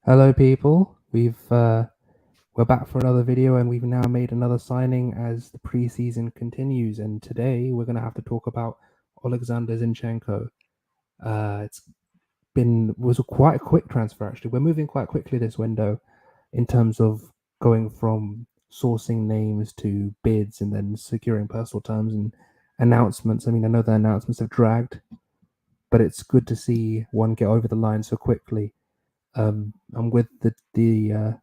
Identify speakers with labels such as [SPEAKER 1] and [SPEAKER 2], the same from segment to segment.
[SPEAKER 1] Hello, people. We're back for another video, and we've now made another signing as the preseason continues. And today we're gonna have to talk about Alexander Zinchenko. It's was quite a quick transfer actually. We're moving quite quickly this window in terms of going from sourcing names to bids and then securing personal terms and announcements. I mean, I know the announcements have dragged, but it's good to see one get over the line so quickly. I'm with the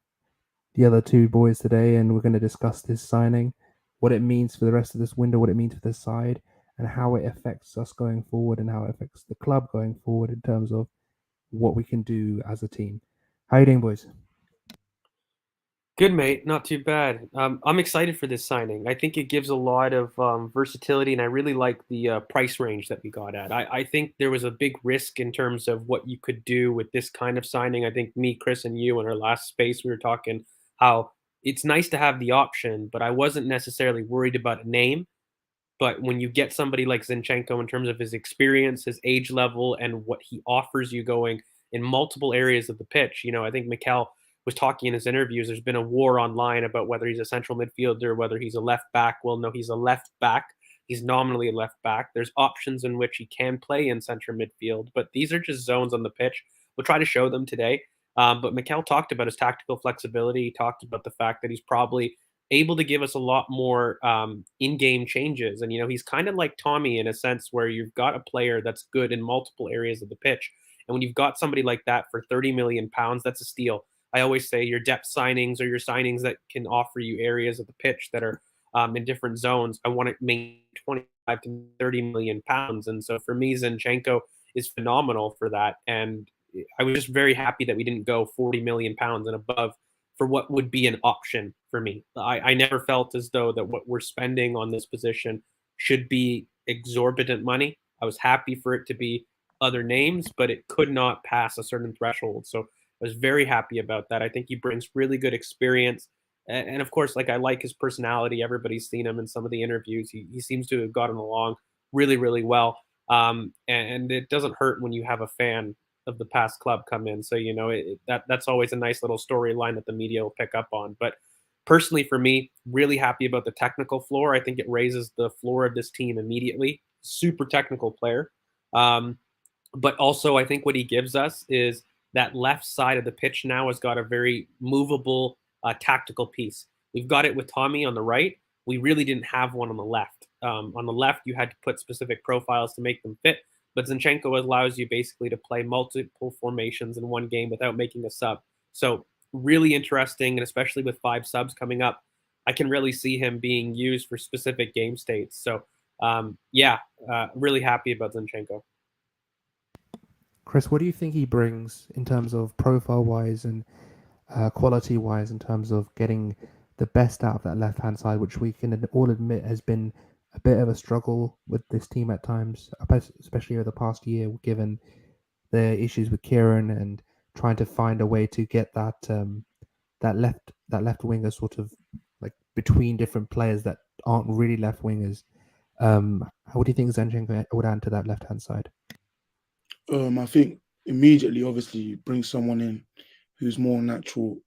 [SPEAKER 1] other two boys today, and we're going to discuss this signing, what it means for the rest of this window, what it means for the side, and how it affects us going forward, and how it affects the club going forward in terms of what we can do as a team. How you doing, boys?
[SPEAKER 2] Good, mate. Not too bad. I'm excited for this signing. I think it gives a lot of versatility, and I really like the price range that we got at. I think there was a big risk in terms of what you could do with this kind of signing. I think me, Chris, and you in our last space, we were talking how it's nice to have the option, but I wasn't necessarily worried about a name. But when you get somebody like Zinchenko in terms of his experience, his age level, and what he offers you going in multiple areas of the pitch, I think Mikel was talking in his interviews. There's been a war online about whether he's a central midfielder, whether he's a left back. Well, no, he's a left back. He's nominally a left back. There's options in which he can play in central midfield, but these are just zones on the pitch. We'll try to show them today. But Mikel talked about his tactical flexibility. He talked about the fact that he's probably able to give us a lot more in-game changes. And he's kind of like Tommy in a sense where you've got a player that's good in multiple areas of the pitch. And when you've got somebody like that for 30 million pounds, that's a steal. I always say your depth signings or your signings that can offer you areas of the pitch that are in different zones. I want to make 25 to 30 million pounds. And so for me, Zinchenko is phenomenal for that. And I was just very happy that we didn't go 40 million pounds and above for what would be an option for me. I never felt as though that what we're spending on this position should be exorbitant money. I was happy for it to be other names, but it could not pass a certain threshold. So I was very happy about that. I think he brings really good experience. And of course, like I like his personality. Everybody's seen him in some of the interviews. He seems to have gotten along really, really well. And it doesn't hurt when you have a fan of the past club come in. So that's always a nice little storyline that the media will pick up on. But personally, for me, really happy about the technical floor. I think it raises the floor of this team immediately. Super technical player. But also, I think what he gives us is that left side of the pitch now has got a very movable tactical piece. We've got it with Tommy on the right. We really didn't have one on the left. On the left, you had to put specific profiles to make them fit. But Zinchenko allows you basically to play multiple formations in one game without making a sub. So really interesting, and especially with 5 subs coming up, I can really see him being used for specific game states. So really happy about Zinchenko.
[SPEAKER 1] Chris, what do you think he brings in terms of profile wise and quality wise, in terms of getting the best out of that left hand side, which we can all admit has been a bit of a struggle with this team at times, especially over the past year, given the issues with Kieran and trying to find a way to get that left winger sort of like between different players that aren't really left wingers. How do you think Zinchenko would add to that left hand side?
[SPEAKER 3] I think immediately, obviously, bring someone in who's more natural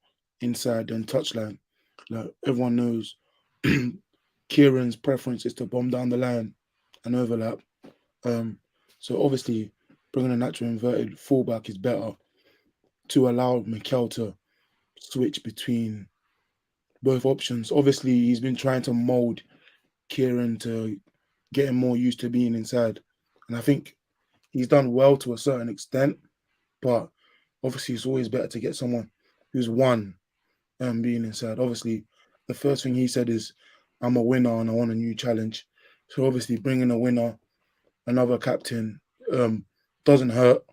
[SPEAKER 3] inside than touchline. Like everyone knows, Kieran's preference is to bomb down the line and overlap. So obviously, bringing a natural inverted fullback is better to allow Mikel to switch between both options. Obviously, he's been trying to mold Kieran to get him more used to being inside, and I think he's done well to a certain extent. But obviously, it's always better to get someone who's won being inside. Obviously, the first thing he said is, "I'm a winner and I want a new challenge." So obviously, bringing a winner, another captain, doesn't hurt.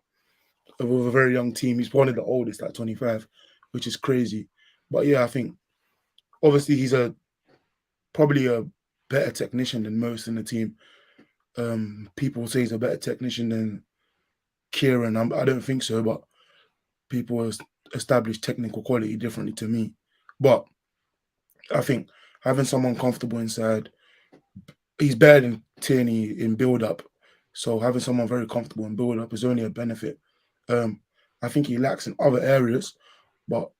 [SPEAKER 3] With a very young team, he's one of the oldest at 25, which is crazy. But yeah, I think obviously he's probably a better technician than most in the team. People say he's a better technician than Kieran. I don't think so, but people establish technical quality differently to me. But I think having someone comfortable inside, he's better than Tierney in build up. So having someone very comfortable in build up is only a benefit. I think he lacks in other areas, but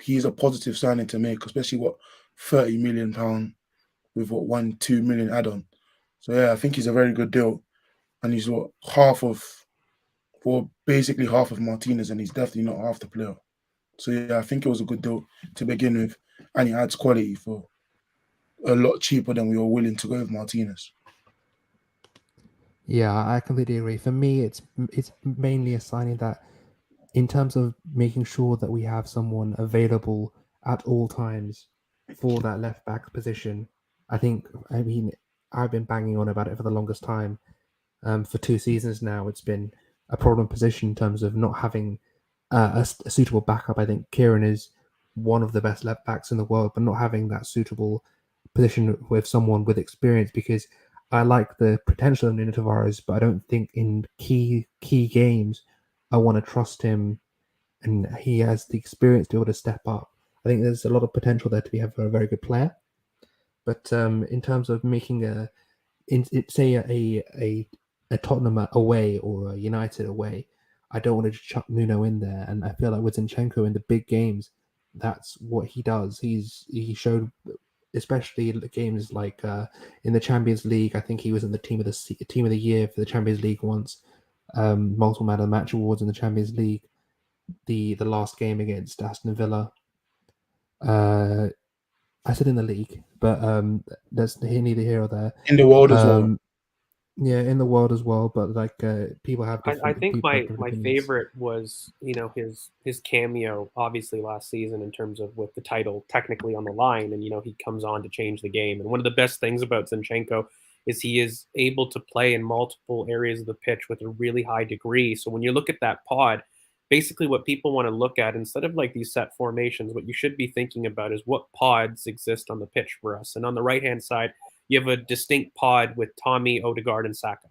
[SPEAKER 3] he's a positive signing to make, especially what £30 million with what 1-2 million add-on. So yeah, I think he's a very good deal, and he's basically half of Martinez, and he's definitely not half the player. So yeah, I think it was a good deal to begin with, and he adds quality for a lot cheaper than we were willing to go with Martinez.
[SPEAKER 1] Yeah, I completely agree. For me, it's mainly a signing that, in terms of making sure that we have someone available at all times for that left back position. I mean, I've been banging on about it for the longest time. For 2 seasons now, it's been a problem position in terms of not having a suitable backup. I think Kieran is one of the best left backs in the world, but not having that suitable position with someone with experience, because I like the potential of Nuno Tavares, but I don't think in key games I want to trust him, and he has the experience to be able to step up. I think there's a lot of potential there to be a very good player. But in terms of making say a Tottenham away or a United away, I don't want to just chuck Nuno in there. And I feel like with Zinchenko in the big games, that's what he does. He showed, especially in the games like in the Champions League. I think he was in the team of the year for the Champions League once. Multiple man of the match awards in the Champions League. The last game against Aston Villa. I said in the league, but there's neither here or there.
[SPEAKER 3] In the world as well.
[SPEAKER 1] Yeah, in the world as well, but like people have
[SPEAKER 2] I
[SPEAKER 1] different.
[SPEAKER 2] think
[SPEAKER 1] People have
[SPEAKER 2] my
[SPEAKER 1] different
[SPEAKER 2] my
[SPEAKER 1] opinions.
[SPEAKER 2] favorite was his cameo obviously last season in terms of with the title technically on the line, and he comes on to change the game. And one of the best things about Zinchenko is he is able to play in multiple areas of the pitch with a really high degree. So when you look at that pod, basically what people want to look at instead of like these set formations, what you should be thinking about is what pods exist on the pitch for us. And on the right hand side, you have a distinct pod with Tommy, Odegaard, and Saka.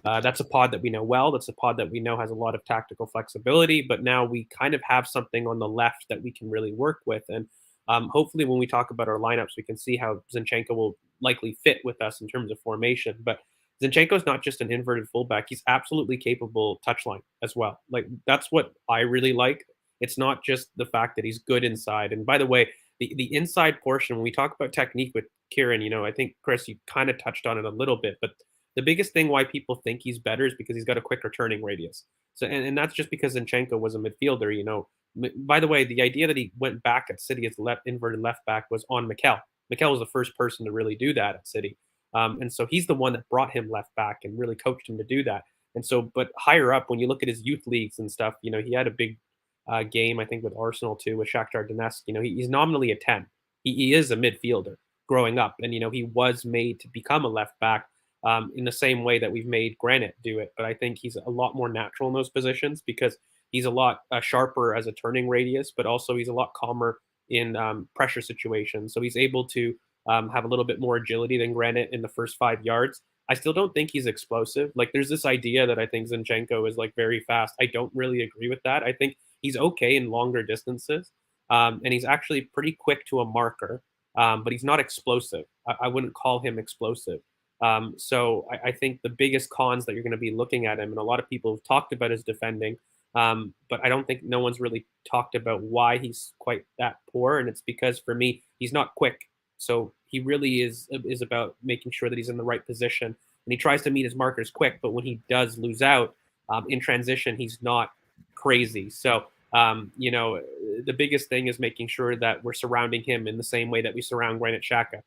[SPEAKER 2] That's a pod that we know well. That's a pod that we know has a lot of tactical flexibility. But now we kind of have something on the left that we can really work with. And hopefully, when we talk about our lineups, we can see how Zinchenko will likely fit with us in terms of formation. But Zinchenko is not just an inverted fullback; he's absolutely capable touchline as well. Like that's what I really like. It's not just the fact that he's good inside. And by the way, the inside portion, when we talk about technique with Kieran, I think Chris, you kind of touched on it a little bit, but the biggest thing why people think he's better is because he's got a quicker turning radius. So, and that's just because Zinchenko was a midfielder. By the way, the idea that he went back at City as inverted left back was on Mikel. Mikel was the first person to really do that at City, and so he's the one that brought him left back and really coached him to do that. And so, but higher up, when you look at his youth leagues and stuff, he had a big game, I think, with Arsenal too, with Shakhtar Donetsk. He's nominally a 10. He is a midfielder growing up, and he was made to become a left back in the same way that we've made Granite do it. But I think he's a lot more natural in those positions because he's a lot sharper as a turning radius, but also he's a lot calmer in pressure situations. So he's able to have a little bit more agility than Granite in the first 5 yards. I still don't think he's explosive. Like there's this idea that I think Zinchenko is like very fast. I don't really agree with that. I think he's okay in longer distances. And he's actually pretty quick to a marker, but he's not explosive. I wouldn't call him explosive. So I think the biggest cons that you're going to be looking at him, and a lot of people have talked about his defending, but I don't think no one's really talked about why he's quite that poor. And it's because for me, he's not quick. So he really is about making sure that he's in the right position. And he tries to meet his markers quick, but when he does lose out in transition, he's not crazy. So, the biggest thing is making sure that we're surrounding him in the same way that we surround Granit Xhaka.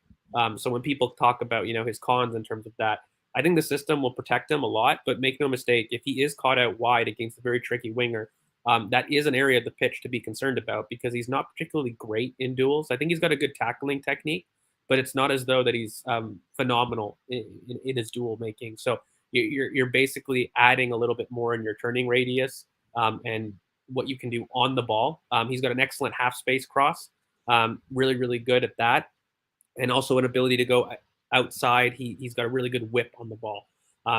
[SPEAKER 2] So when people talk about, his cons in terms of that, I think the system will protect him a lot, but make no mistake, if he is caught out wide against a very tricky winger, that is an area of the pitch to be concerned about because he's not particularly great in duels. I think he's got a good tackling technique, but it's not as though that he's phenomenal in his duel making. So you're basically adding a little bit more in your turning radius and what you can do on the ball. He's got an excellent half space cross, really, really good at that. And also an ability to go outside. He's got a really good whip on the ball.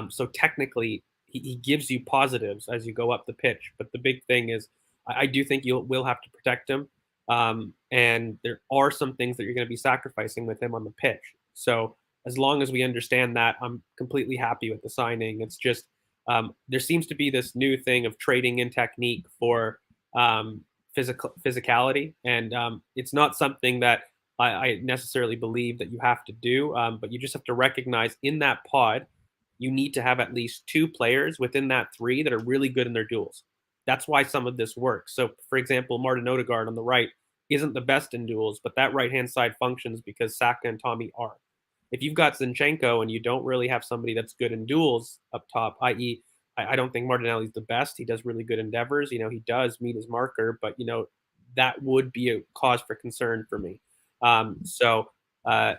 [SPEAKER 2] So technically, he gives you positives as you go up the pitch. But the big thing is, I do think you will have to protect him. And there are some things that you're going to be sacrificing with him on the pitch. So as long as we understand that, I'm completely happy with the signing. It's just there seems to be this new thing of trading in technique for physicality, and it's not something that I necessarily believe that you have to do, but you just have to recognize in that pod, you need to have at least 2 players within that 3 that are really good in their duels. That's why some of this works. So, for example, Martin Odegaard on the right isn't the best in duels, but that right-hand side functions because Saka and Tommy are. If you've got Zinchenko and you don't really have somebody that's good in duels up top, i.e., I don't think Martinelli's the best. He does really good endeavors. He does meet his marker, but that would be a cause for concern for me.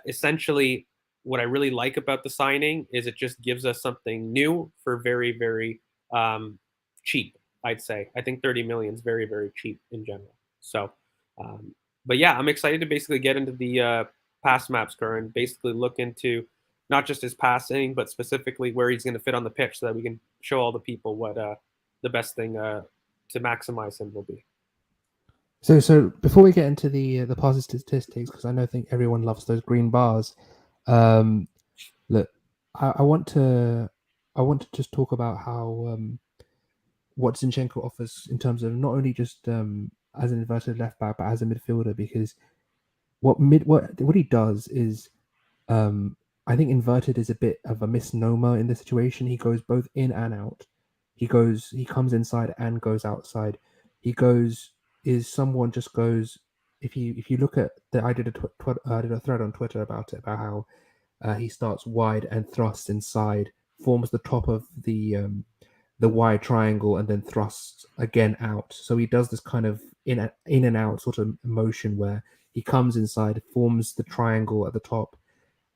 [SPEAKER 2] Essentially, what I really like about the signing is it just gives us something new for very, very cheap. I'd say. I think 30 million is very, very cheap in general. So, but yeah, I'm excited to basically get into the pass maps, current, basically look into not just his passing, but specifically where he's going to fit on the pitch, so that we can show all the people what the best thing to maximize him will be.
[SPEAKER 1] So before we get into the passing statistics, because I think everyone loves those green bars. Look, I want to just talk about how what Zinchenko offers in terms of not only just as an inverted left back, but as a midfielder, because what he does is I think inverted is a bit of a misnomer in this situation. He goes both in and out. He comes inside and goes outside. Someone just goes. If you look at I did a thread on Twitter about it, about how he starts wide and thrusts inside, forms the top of the wide triangle, and then thrusts again out. So he does this kind of in and out sort of motion where he comes inside, forms the triangle at the top,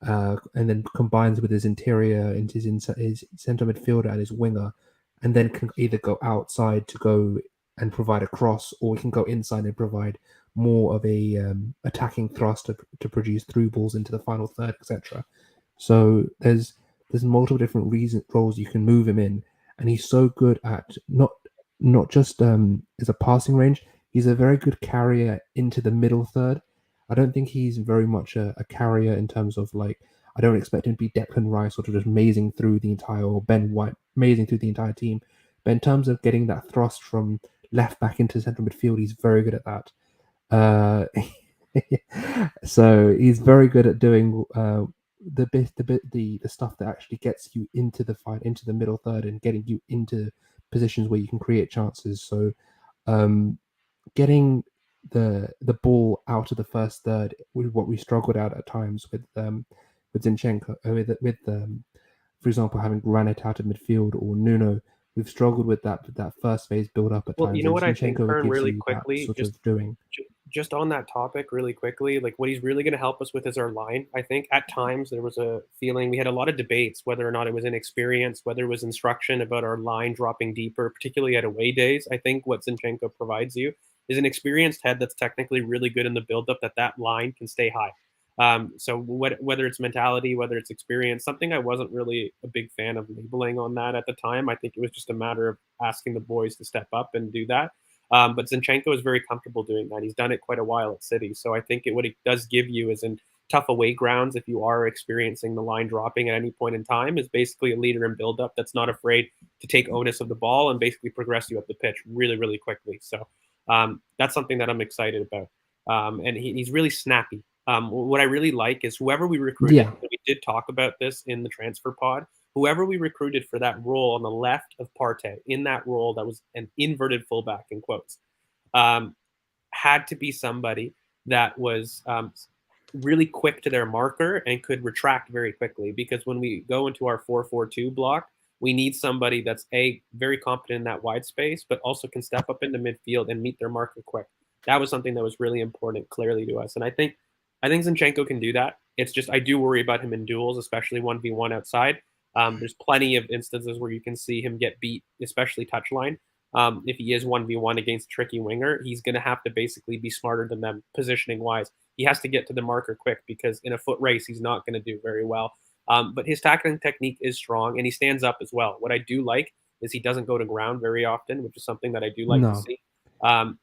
[SPEAKER 1] and then combines with his interior into his centre midfielder and his winger, and then can either go outside to go and provide a cross, or he can go inside and provide more of a attacking thrust to produce through balls into the final third, etc. So there's multiple different roles you can move him in, and he's so good at not just as a passing range. He's a very good carrier into the middle third. I don't think he's very much a carrier in terms of I don't expect him to be Declan Rice, sort of just mazing through the entire, or Ben White mazing through the entire team. But in terms of getting that thrust from left back into central midfield, he's very good at that. So he's very good at doing the stuff that actually gets you into the middle third and getting you into positions where you can create chances. So getting the ball out of the first third with what we struggled at times with Zinchenko, for example, having Granit out of midfield or Nuno. We've struggled with that first phase build up at times.
[SPEAKER 2] You know what I think, Kern, really
[SPEAKER 1] gives you
[SPEAKER 2] quickly,
[SPEAKER 1] that sort of doing.
[SPEAKER 2] Just on that topic really quickly, like what he's really going to help us with is our line. I think at times there was a feeling, we had a lot of debates whether or not it was inexperience, whether it was instruction about our line dropping deeper, particularly at away days. I think what Zinchenko provides you is an experienced head that's technically really good in the buildup, that line can stay high. So whether it's mentality, whether it's experience, something I wasn't really a big fan of labeling on that at the time. I think it was just a matter of asking the boys to step up and do that. But Zinchenko is very comfortable doing that. He's done it quite a while at City. So I think what it does give you is, in tough away grounds, if you are experiencing the line dropping at any point in time, is basically a leader in build-up that's not afraid to take onus of the ball and basically progress you up the pitch really, really quickly. So that's something that I'm excited about. And he's really snappy. What I really like is whoever we recruited, we did talk about this in the transfer pod, whoever we recruited for that role on the left of Partey, in that role that was an inverted fullback in quotes, had to be somebody that was really quick to their marker and could retract very quickly. Because when we go into our 4-4-2 block, we need somebody that's very competent in that wide space, but also can step up into midfield and meet their marker quick. That was something that was really important, clearly, to us. And I think Zinchenko can do that. It's just I do worry about him in duels, especially 1v1 outside. There's plenty of instances where you can see him get beat, especially touchline. If he is 1v1 against a tricky winger, he's going to have to basically be smarter than them positioning-wise. He has to get to the marker quick, because in a foot race, he's not going to do very well. But his tackling technique is strong, and he stands up as well. What I do like is he doesn't go to ground very often, which is something that I do like to see.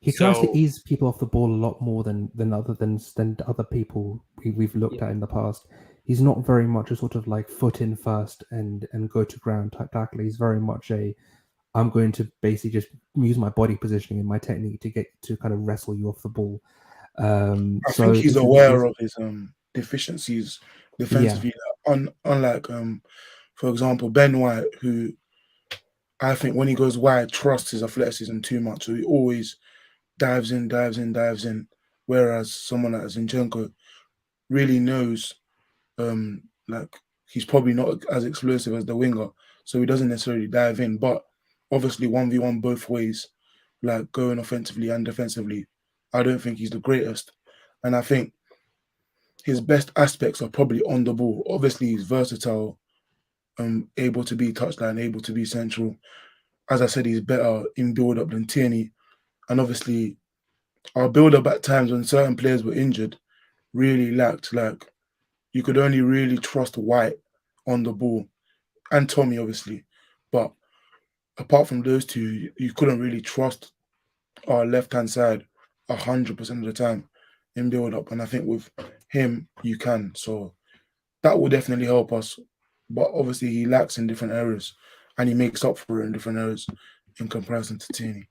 [SPEAKER 1] He tries to ease people off the ball a lot more than other people we've looked at in the past. He's not very much a sort of foot in first and go to ground type tackler. He's very much I'm going to basically just use my body positioning and my technique to get to kind of wrestle you off the ball.
[SPEAKER 3] I
[SPEAKER 1] So
[SPEAKER 3] think he's
[SPEAKER 1] this
[SPEAKER 3] aware
[SPEAKER 1] is
[SPEAKER 3] of his deficiencies
[SPEAKER 1] yeah,
[SPEAKER 3] defensively. Unlike for example, Ben White, who I think when he goes wide trusts his athleticism too much, so he always dives in, dives in, dives in. Whereas someone like Zinchenko really knows, like he's probably not as explosive as the winger, so he doesn't necessarily dive in. But obviously, 1v1 both ways, like going offensively and defensively, I don't think he's the greatest. And I think his best aspects are probably on the ball. Obviously, he's versatile, able to be touchline, able to be central. As I said, he's better in build up than Tierney. And obviously, our build up at times when certain players were injured really lacked. Like, you could only really trust White on the ball and Tommy, obviously. But apart from those two, you couldn't really trust our left hand side 100% of the time in build up. And I think with him, you can. So that will definitely help us. But obviously, he lacks in different areas and he makes up for it in different areas in comparison to Tierney.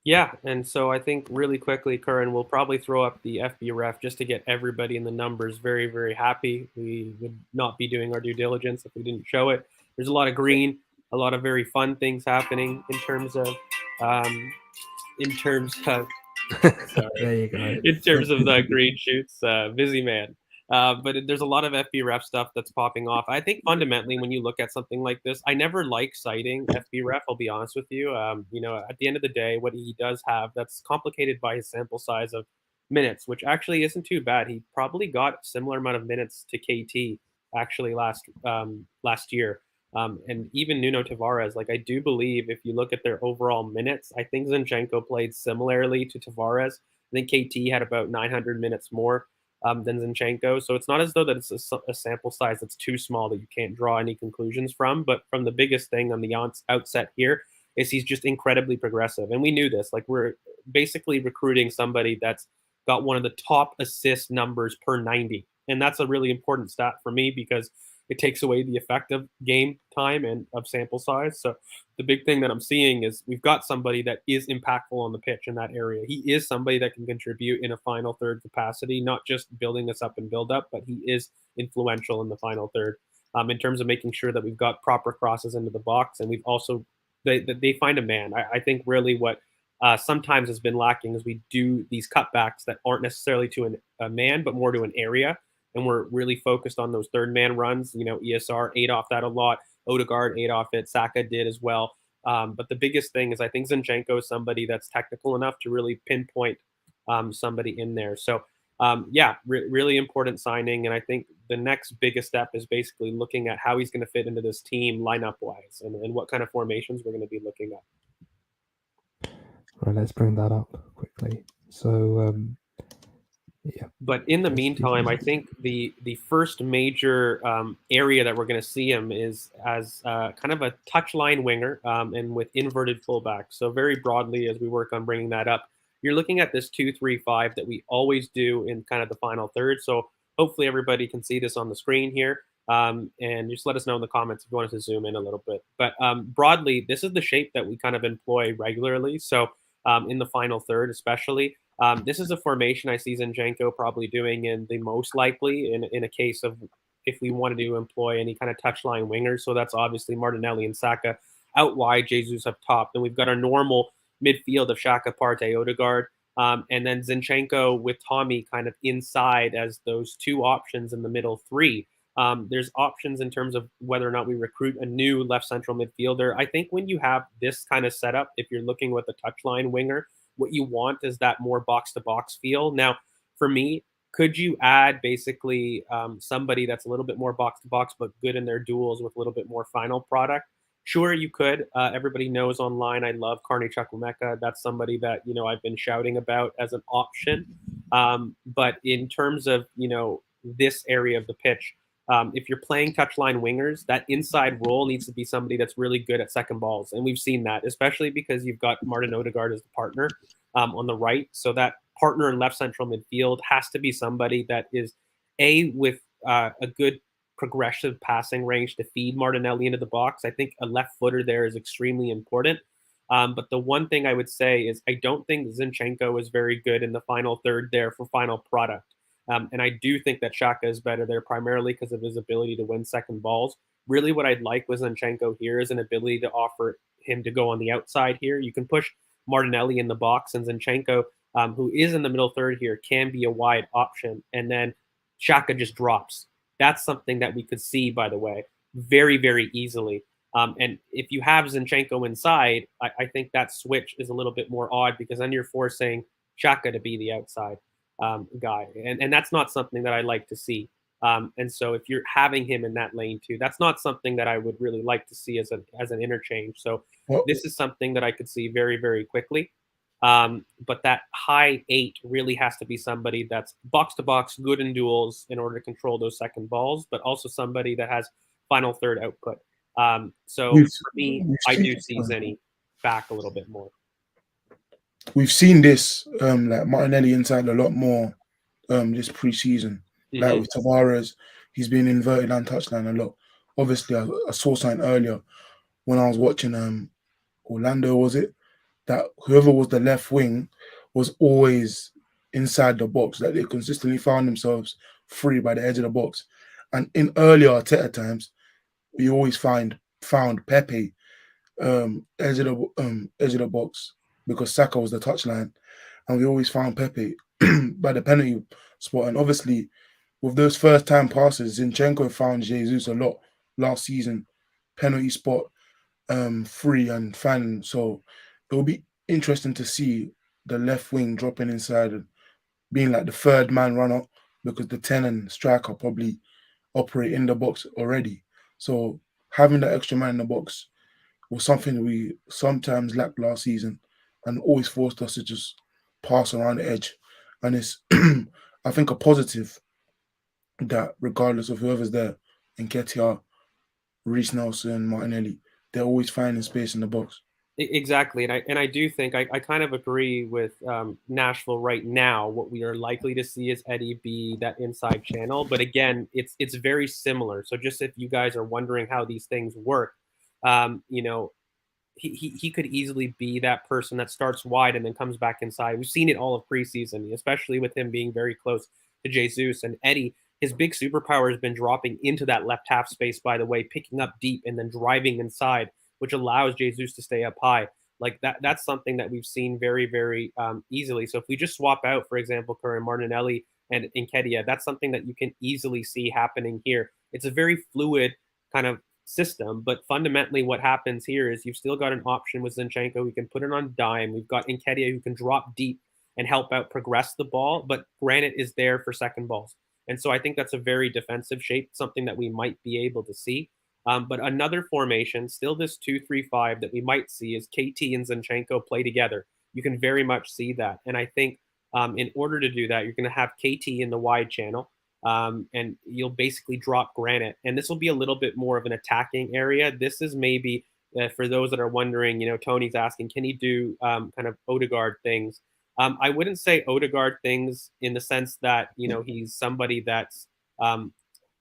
[SPEAKER 2] Yeah, and so I think really quickly, Curran, we'll probably throw up the FBRef just to get everybody in the numbers very, very happy. We would not be doing our due diligence if we didn't show it. There's a lot of green, a lot of very fun things happening um, in terms of
[SPEAKER 1] there you go.
[SPEAKER 2] in terms of the green shoots, busy man. But there's a lot of FBRef stuff that's popping off. I think fundamentally, when you look at something like this, I never like citing FBRef. I'll be honest with you. At the end of the day, what he does have that's complicated by his sample size of minutes, which actually isn't too bad. He probably got a similar amount of minutes to KT actually last year. And even Nuno Tavares, like I do believe if you look at their overall minutes, I think Zinchenko played similarly to Tavares. I think KT had about 900 minutes more than Zinchenko. So it's not as though that it's a sample size that's too small that you can't draw any conclusions from. But from the biggest thing on the outset here is he's just incredibly progressive. And we knew this. Like we're basically recruiting somebody that's got one of the top assist numbers per 90. And that's a really important stat for me because it takes away the effective game time and of sample size. So the big thing that I'm seeing is we've got somebody that is impactful on the pitch in that area. He is somebody that can contribute in a final third capacity, not just building us up and build up, but he is influential in the final third in terms of making sure that we've got proper crosses into the box. And we've also, they find a man. I think really what sometimes has been lacking is we do these cutbacks that aren't necessarily to a man, but more to an area. And we're really focused on those third man runs. ESR ate off that a lot. Odegaard ate off it. Saka did as well. But the biggest thing is I think Zinchenko is somebody that's technical enough to really pinpoint somebody in there. So, really important signing. And I think the next biggest step is basically looking at how he's going to fit into this team lineup-wise and what kind of formations we're going to be looking at.
[SPEAKER 1] Right, let's bring that up quickly. So, yeah.
[SPEAKER 2] But in the meantime, I think the first major area that we're going to see him is as kind of a touchline winger and with inverted fullback. So very broadly, as we work on bringing that up, you're looking at this 2-3-5 that we always do in kind of the final third. So hopefully everybody can see this on the screen here. And just let us know in the comments if you want us to zoom in a little bit. But broadly, this is the shape that we kind of employ regularly. So in the final third, especially. This is a formation I see Zinchenko probably doing in the most likely in a case of if we wanted to employ any kind of touchline wingers. So that's obviously Martinelli and Saka out wide, Jesus up top. Then we've got our normal midfield of Xhaka, Partey, Odegaard, and then Zinchenko with Tommy kind of inside as those two options in the middle three. There's options in terms of whether or not we recruit a new left central midfielder. I think when you have this kind of setup, if you're looking with a touchline winger, what you want is that more box to box feel. Now, for me, could you add basically somebody that's a little bit more box to box, but good in their duels with a little bit more final product? Sure, you could. Everybody knows online I love Carney Chukwuemeka. That's somebody that I've been shouting about as an option. But in terms of this area of the pitch, if you're playing touchline wingers, that inside role needs to be somebody that's really good at second balls. And we've seen that, especially because you've got Martin Odegaard as the partner on the right. So that partner in left central midfield has to be somebody that is with a good progressive passing range to feed Martinelli into the box. I think a left footer there is extremely important. But the one thing I would say is I don't think Zinchenko is very good in the final third there for final product. And I do think that Xhaka is better there primarily because of his ability to win second balls. Really, what I'd like with Zinchenko here is an ability to offer him to go on the outside here. You can push Martinelli in the box, and Zinchenko, who is in the middle third here, can be a wide option. And then Xhaka just drops. That's something that we could see, by the way, very, very easily. And if you have Zinchenko inside, I think that switch is a little bit more odd because then you're forcing Xhaka to be the outside guy. And that's not something that I like to see. And so if you're having him in that lane too, that's not something that I would really like to see as an interchange. So this is something that I could see very, very quickly. But that high 8 really has to be somebody that's box to box, good in duels in order to control those second balls, but also somebody that has final third output. So for me, I do see Zenny back a little bit more.
[SPEAKER 3] We've seen this like Martinelli inside a lot more this preseason. Like with Tavares, he's been inverted and touchline a lot. Obviously, I saw something earlier when I was watching Orlando, was it? That whoever was the left wing was always inside the box. Like they consistently found themselves free by the edge of the box. And in earlier Arteta times, we always found Pepe edge of the box because Saka was the touchline, and we always found Pepe by the penalty spot. And obviously, with those first time passes, Zinchenko found Jesus a lot last season, penalty spot, free and finding. So it will be interesting to see the left wing dropping inside and being like the third man runner because the 10 and striker probably operate in the box already. So having that extra man in the box was something we sometimes lacked last season and always forced us to just pass around the edge. And it's, I think, a positive that regardless of whoever's there, Nketiah, Reece Nelson, Martinelli, they're always finding space in the box.
[SPEAKER 2] Exactly, and I do think I kind of agree with Nashville right now. What we are likely to see is Eddie be that inside channel, but again, it's very similar. So just if you guys are wondering how these things work, you know, he could easily be that person that starts wide and then comes back inside. We've seen it all of preseason, especially with him being very close to Jesus and Eddie. His big superpower has been dropping into that left half space, by the way, picking up deep and then driving inside, which allows Jesus to stay up high. Like that's something that we've seen very, very easily. So if we just swap out, for example, Curran Martinelli and Nketiah, that's something that you can easily see happening here. It's a very fluid kind of system, but fundamentally what happens here is you've still got an option with Zinchenko who can put it on dime. We've got Nketiah who can drop deep and help out progress the ball, but Granit is there for second balls. And so I think that's a very defensive shape, something that we might be able to see. But another formation, still this 2-3-5 that we might see is KT and Zinchenko play together. You can very much see that. And I think in order to do that, you're going to have KT in the wide channel. And you'll basically drop Granit. And this will be a little bit more of an attacking area. This is maybe, for those that are wondering, you know, Tony's asking, can he do kind of Odegaard things? I wouldn't say Odegaard things in the sense that, you know, he's somebody that's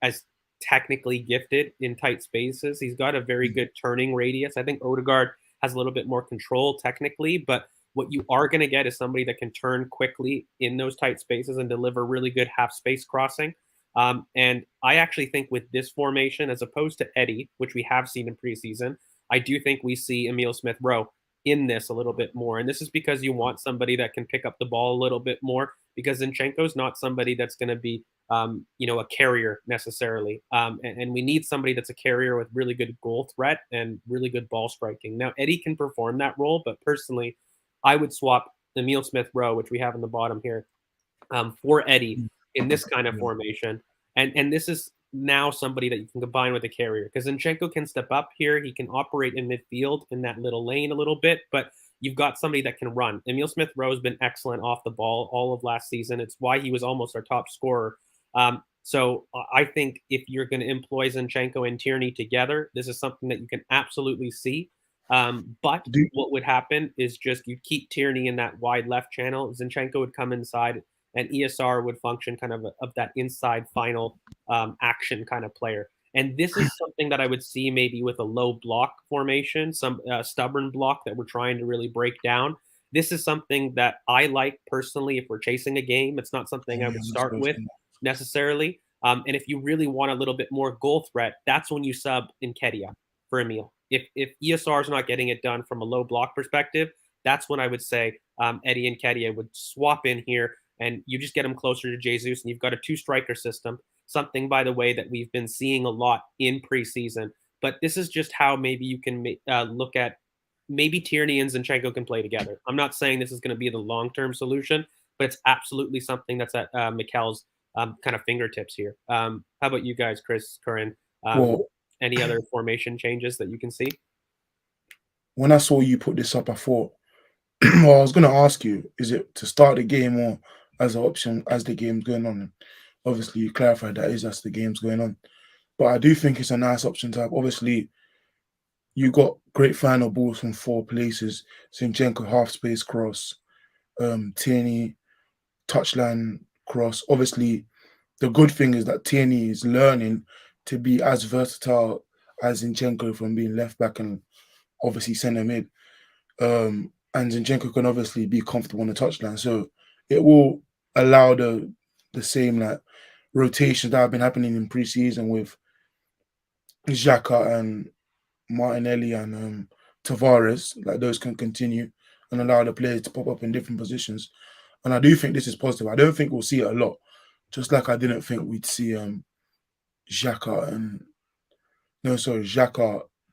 [SPEAKER 2] as technically gifted in tight spaces. He's got a very good turning radius. I think Odegaard has a little bit more control technically, but what you are going to get is somebody that can turn quickly in those tight spaces and deliver really good half space crossing. And I actually think with this formation, as opposed to Eddie, which we have seen in preseason, I do think we see Emile Smith-Rowe in this a little bit more. And this is because you want somebody that can pick up the ball a little bit more, because Zinchenko's not somebody that's going to be, you know, a carrier necessarily. And we need somebody that's a carrier with really good goal threat and really good ball striking. Now, Eddie can perform that role, but personally, I would swap Emile Smith-Rowe, which we have in the bottom here, for Eddie in this kind of formation. And this is now somebody that you can combine with a carrier, because Zinchenko can step up here. He can operate in midfield in that little lane a little bit, but you've got somebody that can run. Emile Smith-Rowe has been excellent off the ball all of last season. It's why he was almost our top scorer. So I think if you're going to employ Zinchenko and Tierney together, this is something that you can absolutely see. But what would happen is just you keep Tierney in that wide left channel. Zinchenko would come inside, and ESR would function kind of that inside final action kind of player. And this is something that I would see maybe with a low block formation, some stubborn block that we're trying to really break down. This is something that I like personally if we're chasing a game. It's not something I would start with necessarily. And if you really want a little bit more goal threat, that's when you sub Nketiah for Emil. If ESR is not getting it done from a low block perspective, that's when I would say Eddie Nketiah would swap in here, and you just get him closer to Jesus, and you've got a 2-striker system. Something, by the way, that we've been seeing a lot in preseason. But this is just how maybe you can look at maybe Tierney and Zinchenko can play together. I'm not saying this is going to be the long-term solution, but it's absolutely something that's at Mikel's kind of fingertips here. How about you guys, Chris, Corinne?
[SPEAKER 3] Well,
[SPEAKER 2] any other formation changes that you can see?
[SPEAKER 3] when I saw you put this up, I thought, well, I was going to ask you, is it to start the game or as an option as the game's going on? And obviously, you clarified that is as the game's going on. But I do think it's a nice option to have. Obviously, you got great final balls from 4 places. Zinchenko half space cross, Tierney touchline cross. Obviously, the good thing is that Tierney is learning to be as versatile as Zinchenko from being left back and obviously centre mid. And Zinchenko can obviously be comfortable on the touchline. So it will allow the same like rotations that have been happening in pre-season with Xhaka and Martinelli and Tavares, like those can continue and allow the players to pop up in different positions. And I do think this is positive. I don't think we'll see it a lot. Just like I didn't think we'd see Xhaka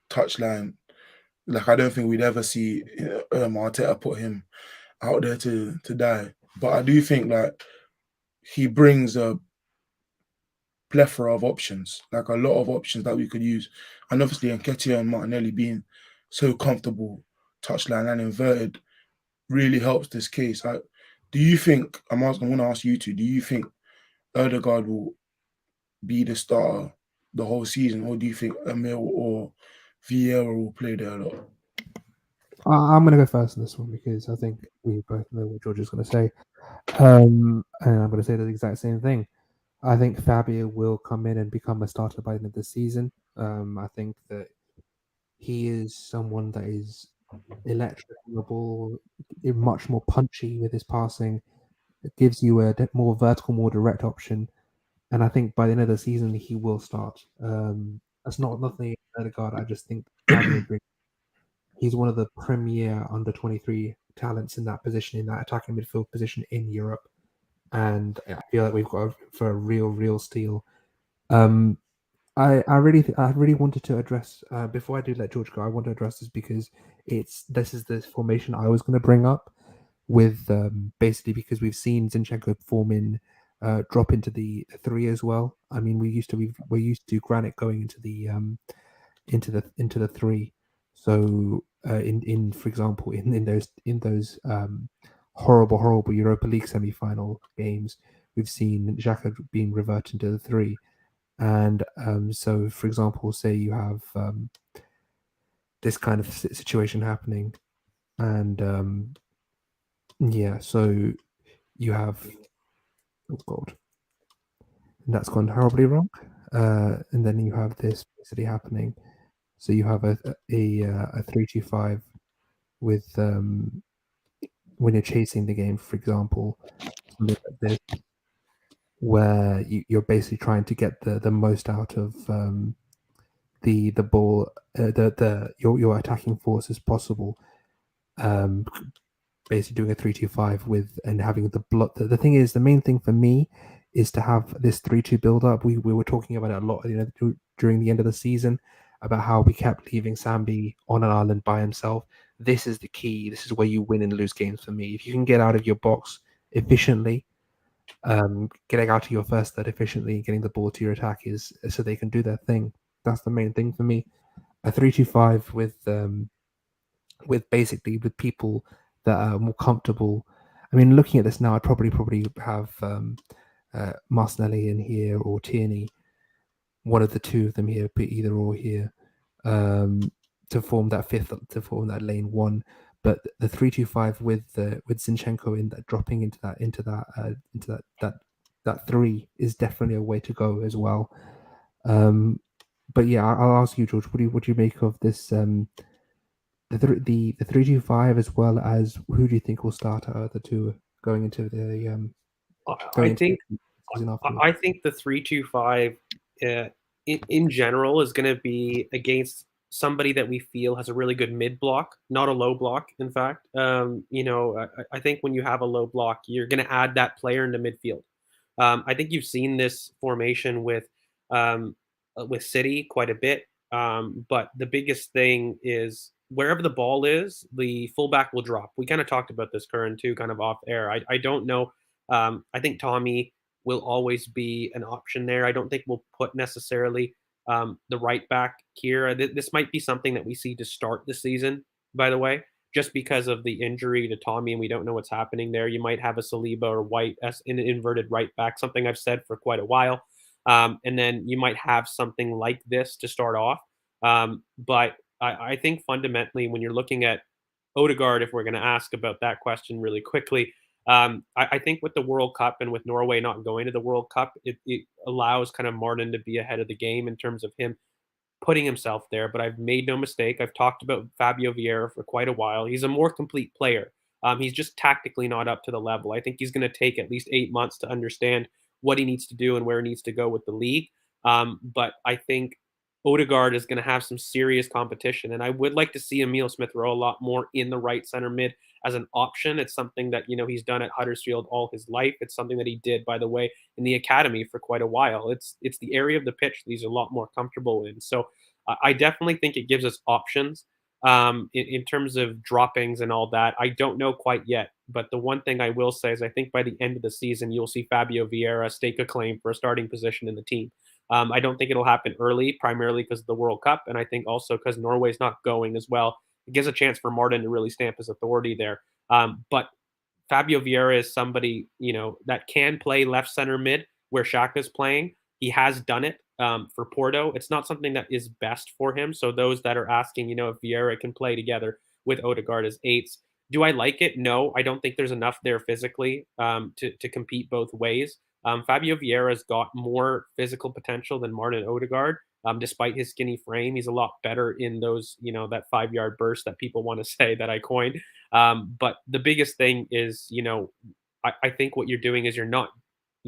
[SPEAKER 3] touchline. Like I don't think we'd ever see Arteta put him out there to die. But I do think like he brings a plethora of options, like a lot of options that we could use. And obviously Nketiah and Martinelli being so comfortable touchline and inverted really helps this case. Do you think, I'm going to ask you two, do you think Ødegaard will be the starter the whole season, or do you think Emil or Vieira will play there a lot?
[SPEAKER 1] I'm going to go first on this one because I think we both know what George is going to say. And I'm going to say the exact same thing. I think Fabio will come in and become a starter by the end of the season. I think that he is someone that is electric on the ball, much more punchy with his passing. It gives you a more vertical, more direct option. And I think by the end of the season, he will start. That's not nothing Ødegaard. I just think Fabio brings. He's one of the premier under 23 talents in that position, in that attacking midfield position in Europe. And I feel like we've got for a real steal. I really wanted to address before I do let George go. I want to address this because this is the formation I was going to bring up with basically because we've seen Zinchenko drop into the 3 as well. I mean, we're used to Granit going into the 3. So in for example in those horrible Europa League semi-final games, we've seen Xhaka being reverted to the 3. And so, for example, say you have this kind of situation happening, and so you have gold, and that's gone horribly wrong. And then you have this basically happening. So you have a 3-2-5 with when you're chasing the game, for example, something like this, where you're basically trying to get the most out of the ball, your attacking force as possible. Basically doing a 3-2-5 with and having the block. The thing is, the main thing for me is to have this 3-2 build up. We were talking about it a lot, during the end of the season, about how we kept leaving Sambi on an island by himself. This is the key. This is where you win and lose games for me. If you can get out of your box efficiently, getting out to your first third efficiently, getting the ball to your attack is so they can do their thing. That's the main thing for me. A 3-2-5 with basically with people that are more comfortable. I mean, looking at this now, I'd probably have Martinelli in here or Tierney, one of the two of them here, but either or here, to form that lane 1. But the 3-2-5 with Zinchenko in that dropping into that that 3 is definitely a way to go as well. But yeah, I'll ask you, George. What do you make of this? The 3-2-5, as well as who do you think will start out of the two going into the
[SPEAKER 2] I think
[SPEAKER 1] season afterwards?
[SPEAKER 2] I think the 3-2-5 in general is going to be against somebody that we feel has a really good mid block, not a low block. In fact, I think when you have a low block, you're going to add that player into midfield. I think you've seen this formation with City quite a bit. But the biggest thing is wherever the ball is, the fullback will drop. We kind of talked about this, Curran, too, kind of off air. I don't know. I think Tommy will always be an option there. I don't think we'll put necessarily the right back here. This might be something that we see to start the season, by the way, just because of the injury to Tommy and we don't know what's happening there. You might have a Saliba or White as an inverted right back, something I've said for quite a while. And then you might have something like this to start off. But I think fundamentally, when you're looking at Odegaard, if we're going to ask about that question really quickly, I think with the World Cup and with Norway not going to the World Cup, it allows kind of Martin to be ahead of the game in terms of him putting himself there. But I've made no mistake. I've talked about Fabio Vieira for quite a while. He's a more complete player. He's just tactically not up to the level. I think he's going to take at least 8 months to understand what he needs to do and where he needs to go with the league. But I think Odegaard is going to have some serious competition. And I would like to see Emile Smith-Rowe a lot more in the right center mid as an option. It's something that, he's done at Huddersfield all his life. It's something that he did, by the way, in the academy for quite a while. It's the area of the pitch that he's a lot more comfortable in. So I definitely think it gives us options in terms of droppings and all that. I don't know quite yet. But the one thing I will say is I think by the end of the season, you'll see Fabio Vieira stake a claim for a starting position in the team. I don't think it'll happen early, primarily because of the World Cup, and I think also because Norway's not going as well. It gives a chance for Martin to really stamp his authority there. But Fabio Vieira is somebody that can play left center mid where Xhaka's playing. He has done it for Porto. It's not something that is best for him. So those that are asking, if Vieira can play together with Odegaard as eights, do I like it? No, I don't think there's enough there physically to compete both ways. Fabio Vieira's got more physical potential than Martin Odegaard. Despite his skinny frame, he's a lot better in those, that 5-yard burst that people want to say that I coined. But the biggest thing is, I think what you're doing is you're not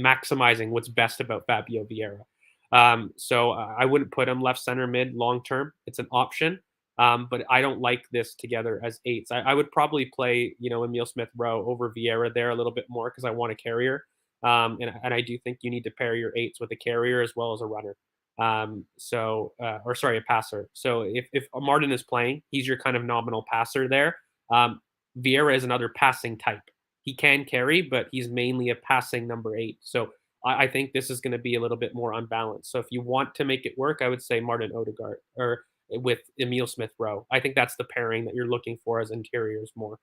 [SPEAKER 2] maximizing what's best about Fabio Vieira. So I wouldn't put him left center mid long term. It's an option. But I don't like this together as eights. I would probably play, Emile Smith-Rowe over Vieira there a little bit more because I want a carrier. And I do think you need to pair your eights with a carrier as well as a runner. A passer. So if Martin is playing, he's your kind of nominal passer there. Vieira is another passing type. He can carry, but he's mainly a passing number 8. So I think this is going to be a little bit more unbalanced. So if you want to make it work, I would say Martin Odegaard or with Emile Smith-Rowe. I think that's the pairing that you're looking for as interiors more.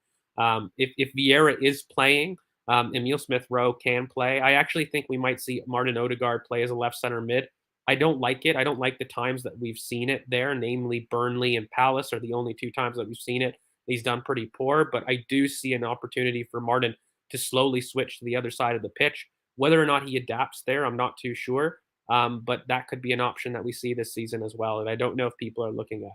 [SPEAKER 2] If Vieira is playing, Emile Smith-Rowe can play. I actually think we might see Martin Odegaard play as a left center mid. I don't like it. I don't like the times that we've seen it there, namely Burnley and Palace are the only 2 times that we've seen it. He's done pretty poor, but I do see an opportunity for Martin to slowly switch to the other side of the pitch. Whether or not he adapts there, I'm not too sure. But that could be an option that we see this season as well. And I don't know if people are looking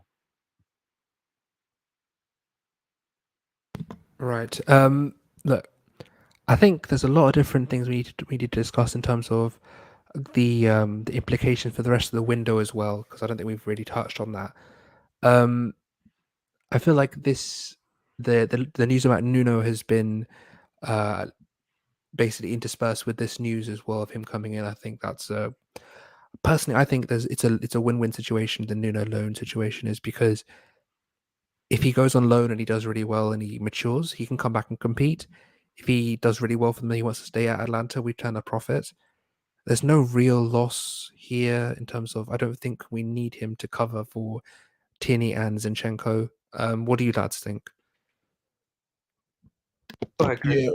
[SPEAKER 2] at.
[SPEAKER 1] Right. Look, I think there's a lot of different things we need to discuss in terms of the implications for the rest of the window as well, because I don't think we've really touched on that. I feel like the news about Nuno has been basically interspersed with this news as well of him coming in. I think that's personally, I think it's a win-win situation. The Nunu Loan situation is because if he goes on loan and he does really well and he matures, he can come back and compete. If he does really well for them, he wants to stay at Atlanta, we turn a profit. There's no real loss here in terms of, I don't think we need him to cover for Tierney and Zinchenko. What do you lads think?
[SPEAKER 2] Go ahead, Chris.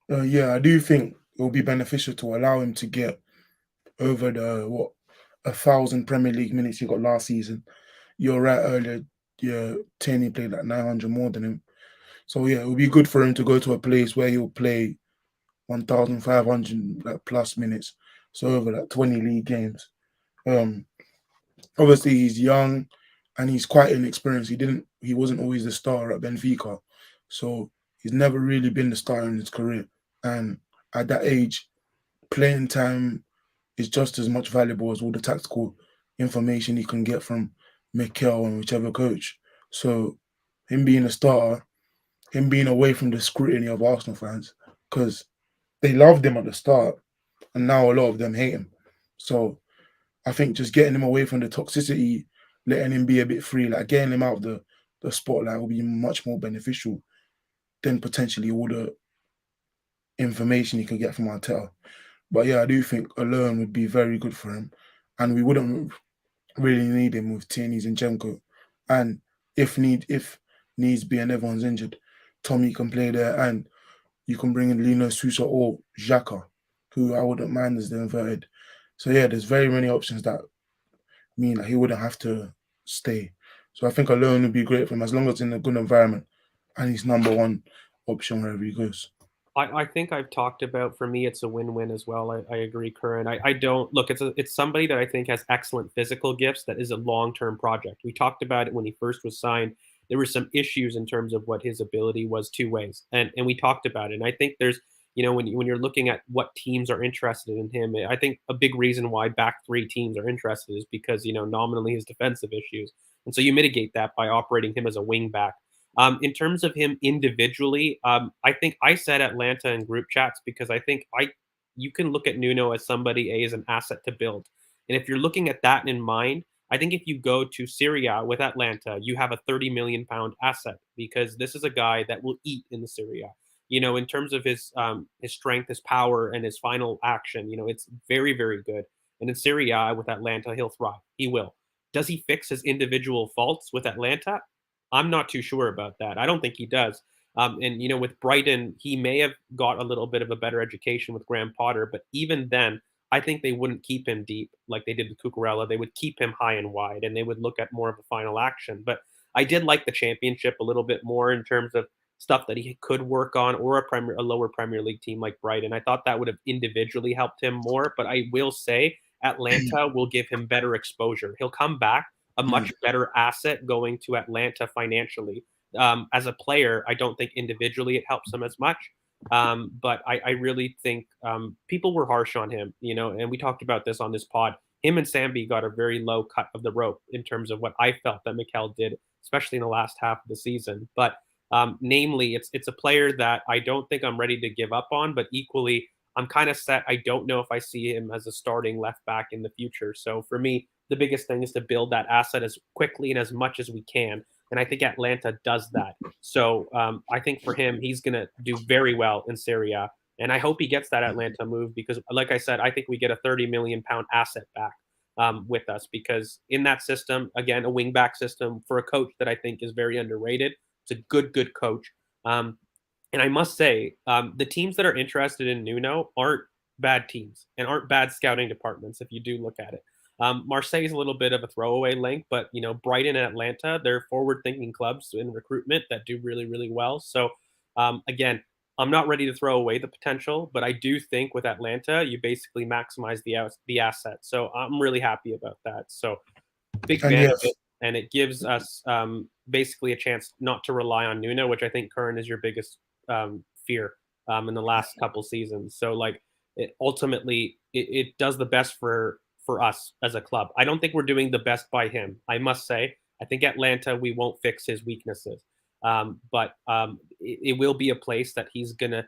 [SPEAKER 3] Yeah, I do think it will be beneficial to allow him to get over the 1,000 Premier League minutes he got last season. You're right earlier. Yeah, Tierney played like 900 more than him. So yeah, it would be good for him to go to a place where he'll play 1,500 like plus minutes, so over like 20 league games. Obviously he's young and he's quite inexperienced. He wasn't always the star at Benfica, so he's never really been the star in his career. And at that age, playing time is just as much valuable as all the tactical information he can get from Mikel and whichever coach. So him being a starter, him being away from the scrutiny of Arsenal fans, because they loved him at the start, and now a lot of them hate him. So I think just getting him away from the toxicity, letting him be a bit free, like getting him out of the spotlight will be much more beneficial than potentially all the information he could get from Arteta. But yeah, I do think a loan would be very good for him, and we wouldn't really need him with Tierney, Zinchenko, and if needs be and everyone's injured, Tommy can play there, and you can bring in Lino Sousa or Xhaka, who I wouldn't mind as the inverted. So yeah, there's very many options that mean that he wouldn't have to stay. So I think a loan would be great for him as long as it's in a good environment and he's number one option wherever he goes.
[SPEAKER 2] I think I've talked about, for me, it's a win-win as well. I agree, Curran. I don't look. It's somebody that I think has excellent physical gifts. That is a long-term project. We talked about it when he first was signed. There were some issues in terms of what his ability was two ways, and we talked about it. And I think there's, when you're looking at what teams are interested in him, I think a big reason why back three teams are interested is because nominally his defensive issues, and so you mitigate that by operating him as a wing back. In terms of him individually, I think I said Atlanta in group chats because I think you can look at Nuno as somebody as an asset to build, and if you're looking at that in mind, I think if you go to Serie A with Atlanta, you have a 30 million pound asset because this is a guy that will eat in the Serie A. In terms of his strength, his power, and his final action, it's very very good. And in Serie A with Atlanta, he'll thrive. He will. Does he fix his individual faults with Atlanta? I'm not too sure about that. I don't think he does. And with Brighton, he may have got a little bit of a better education with Graham Potter, but even then, I think they wouldn't keep him deep like they did with Cucurella. They would keep him high and wide, and they would look at more of a final action. But I did like the championship a little bit more in terms of stuff that he could work on, or a lower Premier League team like Brighton. I thought that would have individually helped him more. But I will say Atlanta will give him better exposure. He'll come back a much better asset going to Atlanta financially. As a player, I don't think individually it helps him as much. But I really think people were harsh on him, and we talked about this on this pod. Him and Sambi got a very low cut of the rope in terms of what I felt that Mikel did, especially in the last half of the season. But namely, it's a player that I don't think I'm ready to give up on, but equally, I'm kind of set. I don't know if I see him as a starting left back in the future. So for me, the biggest thing is to build that asset as quickly and as much as we can. And I think Atlanta does that. So I think for him, he's going to do very well in Serie A. And I hope he gets that Atlanta move because, like I said, I think we get a 30 million pound asset back with us because in that system, again, a wing back system for a coach that I think is very underrated. It's a good coach. And I must say, the teams that are interested in Nuno aren't bad teams and aren't bad scouting departments if you do look at it. Marseille is a little bit of a throwaway link, but Brighton and Atlanta, they're forward-thinking clubs in recruitment that do really, really well. So again, I'm not ready to throw away the potential, but I do think with Atlanta, you basically maximize the asset. So I'm really happy about that. So big fan of it, and it gives us basically a chance not to rely on Nuno, which I think Curran is your biggest fear in the last couple seasons. So like ultimately, it does the best for us as a club. I don't think we're doing the best by him. I must say, I think Atlanta, we won't fix his weaknesses. But it will be a place that he's gonna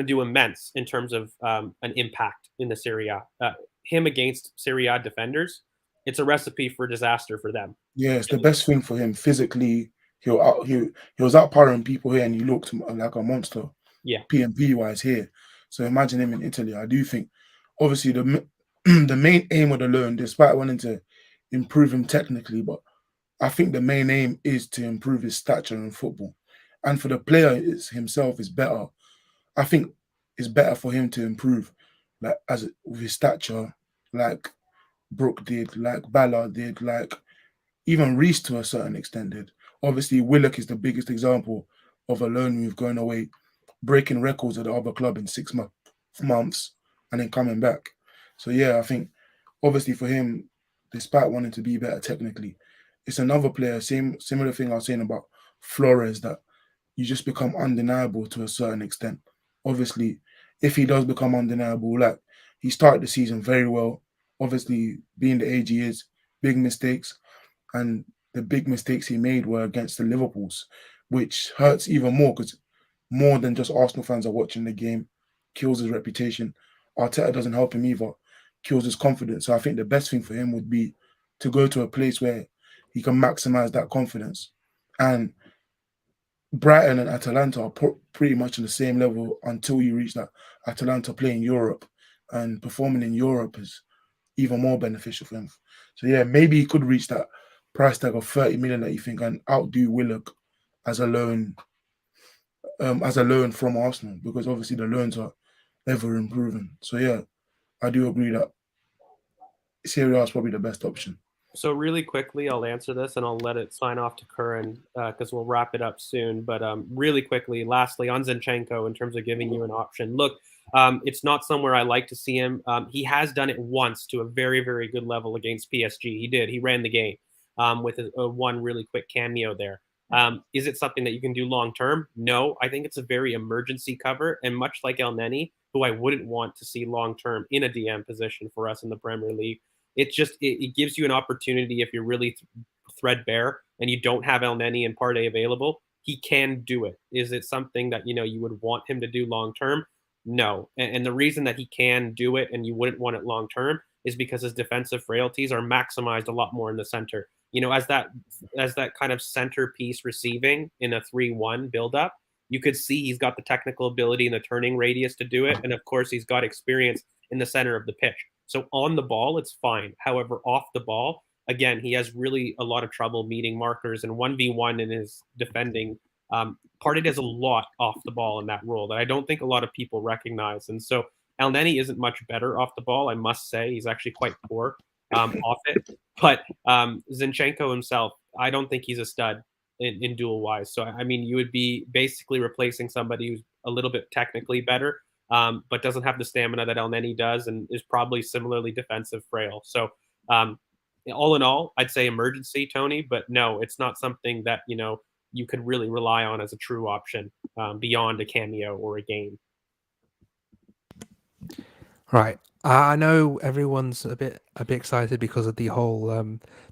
[SPEAKER 2] do immense in terms of an impact in the Serie A. Him against Serie A defenders, it's a recipe for disaster for them.
[SPEAKER 3] Yeah, it's the best thing for him physically. He was outpowering people here, and he looked like a monster.
[SPEAKER 2] Yeah,
[SPEAKER 3] PMP wise here. So imagine him in Italy. I do think, obviously, the main aim of the loan, despite wanting to improve him technically, but I think the main aim is to improve his stature in football. And for the player himself is better. I think it's better for him to improve, like with his stature, like Brook did, like Ballard did, like even Reece to a certain extent did. Obviously, Willock is the biggest example of a loan move going away, breaking records at the other club in 6 months. months and then coming back. So yeah, I think obviously for him, despite wanting to be better technically, it's another player, similar thing I was saying about Flores, that you just become undeniable to a certain extent. Obviously, if he does become undeniable, like he started the season very well, obviously being the age he is, big mistakes, and the big mistakes he made were against the Liverpools, which hurts even more because more than just Arsenal fans are watching the game, kills his reputation. Arteta doesn't help him either, kills his confidence. So I think the best thing for him would be to go to a place where he can maximize that confidence. And Brighton and Atalanta are pretty much on the same level until you reach that. Atalanta play in Europe, and performing in Europe is even more beneficial for him. So yeah, maybe he could reach that price tag of 30 million that you think and outdo Willock as a loan, from Arsenal, because obviously the loans are ever improving. So yeah, I do agree that Serie A is probably the best option.
[SPEAKER 2] So really quickly, I'll answer this and I'll let it sign off to Curran because we'll wrap it up soon. But really quickly, lastly, on Zinchenko, in terms of giving you an option, look, it's not somewhere I like to see him. He has done it once to a very, very good level against PSG. He did. He ran the game with a one really quick cameo there. Is it something that you can do long term? No, I think it's a very emergency cover. And much like El Neni, who I wouldn't want to see long term in a DM position for us in the Premier League, it gives you an opportunity if you're really threadbare and you don't have El Neni and Partey available. He can do it. Is it something that you would want him to do long term? No. And the reason that he can do it and you wouldn't want it long term is because his defensive frailties are maximized a lot more in the center. As that kind of centerpiece receiving in a 3-1 buildup, you could see he's got the technical ability and the turning radius to do it. And of course, he's got experience in the center of the pitch. So on the ball, it's fine. However, off the ball, again, he has really a lot of trouble meeting markers, and 1v1 in his defending. Partey does a lot off the ball in that role that I don't think a lot of people recognize. And so El Neni isn't much better off the ball, I must say. He's actually quite poor off it. But Zinchenko himself, I don't think he's a stud in dual wise. So, I mean, you would be basically replacing somebody who's a little bit technically better, but doesn't have the stamina that El Neni does and is probably similarly defensive frail. So all in all, I'd say emergency, Tony, but no, it's not something that, you could really rely on as a true option beyond a cameo or a game.
[SPEAKER 1] Right. I know everyone's a bit excited because of the whole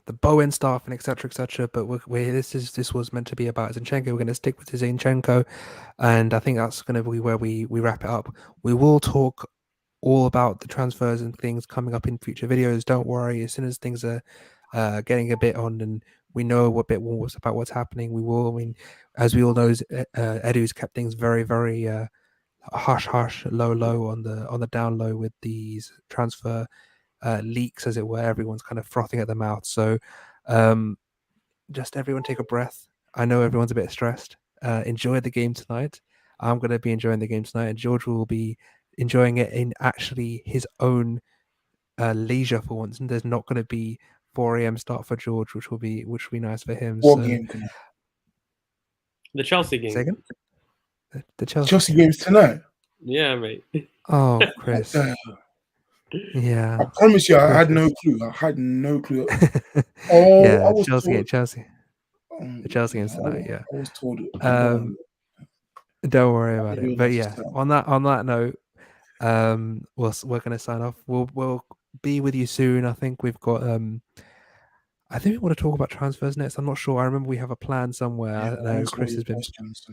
[SPEAKER 1] the Bowen stuff and etc. But this was meant to be about Zinchenko. We're going to stick with Zinchenko, and I think that's going to be where we wrap it up. We will talk all about the transfers and things coming up in future videos. Don't worry. As soon as things are getting a bit on and we know a bit more about what's happening, we will. I mean, as we all know, Edu's kept things very, very hush, low on the down low with these transfer leaks, as it were. Everyone's kind of frothing at the mouth. So just everyone take a breath. I know everyone's a bit stressed. Enjoy the game tonight. I'm going to be enjoying the game tonight, and George will be enjoying it in actually his own leisure for once. And there's not going to be 4 a.m. start for George, which will be nice for him.
[SPEAKER 3] What game tonight?
[SPEAKER 2] The Chelsea game.
[SPEAKER 1] Second? The
[SPEAKER 3] Chelsea game's tonight.
[SPEAKER 2] Yeah, mate.
[SPEAKER 1] Oh, Chris. Yeah.
[SPEAKER 3] I promise you, I had no clue. Oh,
[SPEAKER 1] yeah,
[SPEAKER 3] I was
[SPEAKER 1] Chelsea.
[SPEAKER 3] told,
[SPEAKER 1] The Chelsea game's tonight. Yeah.
[SPEAKER 3] I was told.
[SPEAKER 1] Don't worry about it. But yeah, on that note, we're gonna sign off. We'll be with you soon. I think we've got I think we want to talk about transfers next. I'm not sure. I remember we have a plan somewhere.
[SPEAKER 3] Yeah,
[SPEAKER 1] I know Chris has been.
[SPEAKER 3] questions.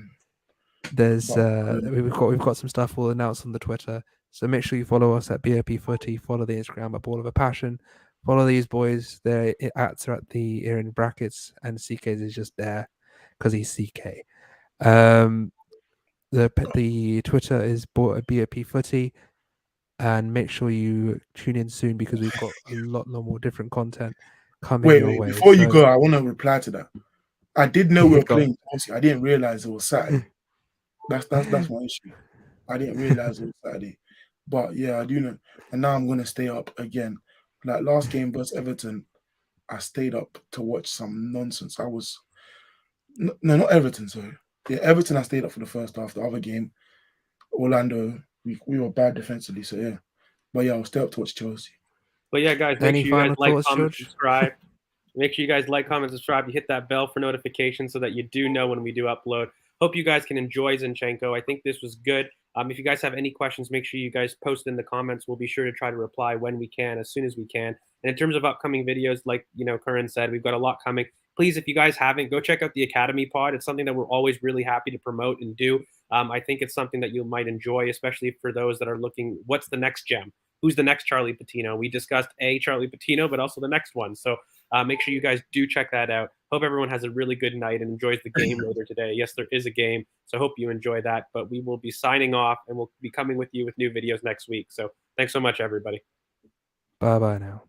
[SPEAKER 1] There's we've got some stuff we'll announce on the Twitter. So make sure you follow us at BoP Footy. Follow the Instagram at Ball of a Passion. Follow these boys. Their ats are at the ear in brackets, and CK's is just there because he's CK. The Twitter is BoP Footy, and make sure you tune in soon because we've got a lot more different content coming your way.
[SPEAKER 3] Before you go, I want to reply to that. I did know we were playing Chelsea. I didn't realize it was Saturday. That's my issue. I didn't realize it was Saturday. But yeah, I do know. And now I'm gonna stay up again. Like last game versus Everton, I stayed up to watch some nonsense. No, not Everton, sorry. Yeah, Everton I stayed up for the first half. The other game, Orlando, we were bad defensively. So yeah, but yeah, I'll stay up to watch Chelsea.
[SPEAKER 2] But yeah, guys, make
[SPEAKER 1] Any
[SPEAKER 2] sure you guys
[SPEAKER 1] final
[SPEAKER 2] like,
[SPEAKER 1] thoughts,
[SPEAKER 2] comment,
[SPEAKER 1] George?
[SPEAKER 2] subscribe. Make sure you guys like, comment, subscribe. You hit that bell for notifications so that you do know when we do upload. Hope you guys can enjoy Zinchenko. I think this was good. If you guys have any questions, make sure you guys post in the comments. We'll be sure to try to reply when we can, as soon as we can. And in terms of upcoming videos, like Curran said, we've got a lot coming. Please, if you guys haven't, go check out the Academy pod. It's something that we're always really happy to promote and do. I think it's something that you might enjoy, especially for those that are looking, what's the next gem? Who's the next Charlie Patino? We discussed Charlie Patino, but also the next one. So make sure you guys do check that out. Hope everyone has a really good night and enjoys the game later today. Yes, there is a game, so hope you enjoy that. But we will be signing off, and we'll be coming with you with new videos next week. So thanks so much, everybody.
[SPEAKER 1] Bye-bye now.